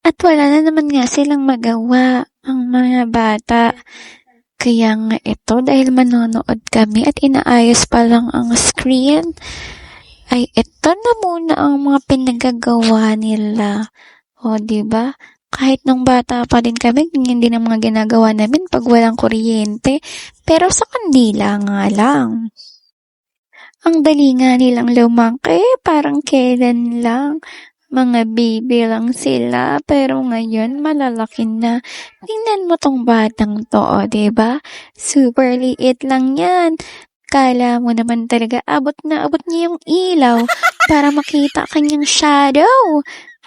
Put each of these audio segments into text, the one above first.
At wala na naman nga silang magawa ang mga bata. Kaya nga ito, dahil manonood kami at inaayos pa lang ang screen, ay ito na muna ang mga pinagagawa nila. O, di ba? Kahit nung bata pa din kami, ganyan din ang mga ginagawa namin pag walang kuryente. Pero sa kandila nga lang. Ang dali nga nilang lumaki, parang kailan lang. Mga baby lang sila, pero ngayon malalaki na. Tingnan mo tong batang to, o, diba? Super liit lang yan. Kala mo naman talaga abot na abot niya yung ilaw para makita kanyang shadow.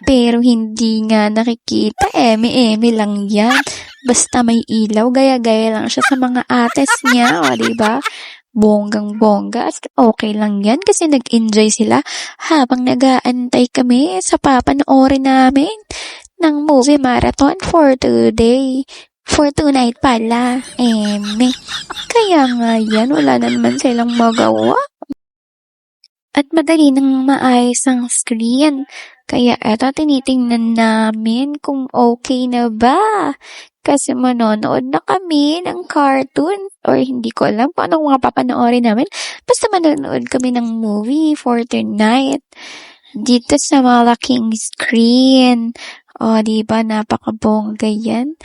Pero hindi nga nakikita, eme-eme lang yan. Basta may ilaw, gaya-gaya lang siya sa mga ates niya, o, diba? Bonggang-bongga, okay lang yan kasi nag-enjoy sila habang nag-aantay kami sa papanoorin namin ng movie marathon for today. For tonight pala, eme. Kaya nga yan, wala na naman silang magawa. At madali nang maayos ang screen. Kaya eto, tinitingnan namin kung okay na ba. Kasi manonood na kami ng cartoon or hindi ko alam kung anong mga papanoorin namin. Basta manonood kami ng movie for tonight. Dito sa malaking screen. O, diba, napakabongga yan.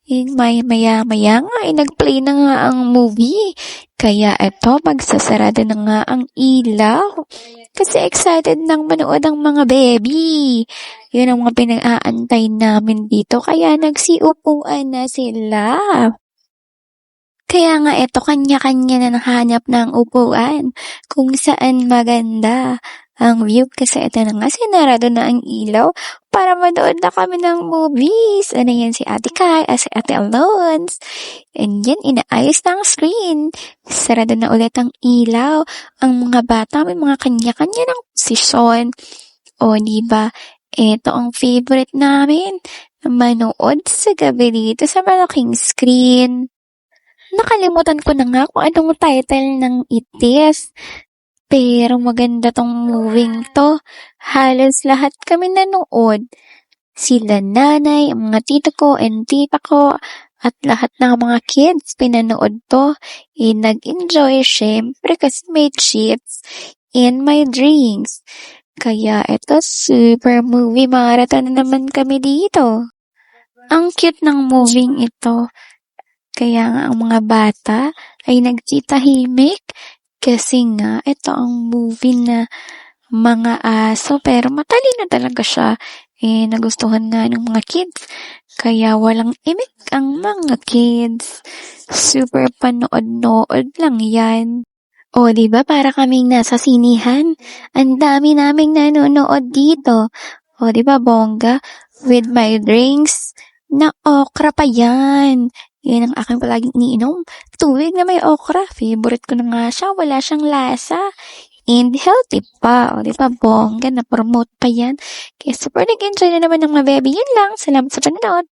Maya-maya nga, nag-play na nga ang movie. Kaya eto, magsasarado na nga ang ilaw. Kasi excited nang manood ang mga baby. Yun ang mga pinag-aantay namin dito. Kaya nagsiupuan na sila. Kaya nga eto, kanya-kanya na nahanap ng upuan kung saan maganda ang view. Kasi ito na nga, sinarado na ang ilaw para manood na kami ng movies. Ano yan, si Ate Kai, si Ate Alons. And yan, inaayos na ang screen. Sarado na ulit ang ilaw. Ang mga bata may mga kanya-kanya ng posisyon. O, diba? Ito ang favorite namin. Manood sa gabi dito sa malaking screen. Nakalimutan ko na nga kung anong title ng It Is. Pero maganda tong moving to. Halos lahat kami nanood. Sila nanay, ang mga tita ko and tita ko, at lahat ng mga kids pinanood to. Nag-enjoy syempre kasi may chips and may drinks. Kaya ito, super movie marathon na naman kami dito. Ang cute ng moving ito. Kaya nga ang mga bata ay nagtitahimik kasi nga ito ang movie na mga aso pero matalino talaga siya. Nagustuhan nga ng mga kids. Kaya walang imik ang mga kids. Super panood-nood lang yan. O, diba para kaming nasa sinihan? Ang dami naming nanonood dito. O, diba bongga? With my drinks na okra pa yan. Yan ang aking palaging iniinom. Tubig na may okra. Favorite ko na nga siya. Wala siyang lasa. And healthy pa. O, diba bongga? Na-promote pa yan. Kaya super nag-enjoy na naman ng mga baby. Yun lang. Salamat sa panonood.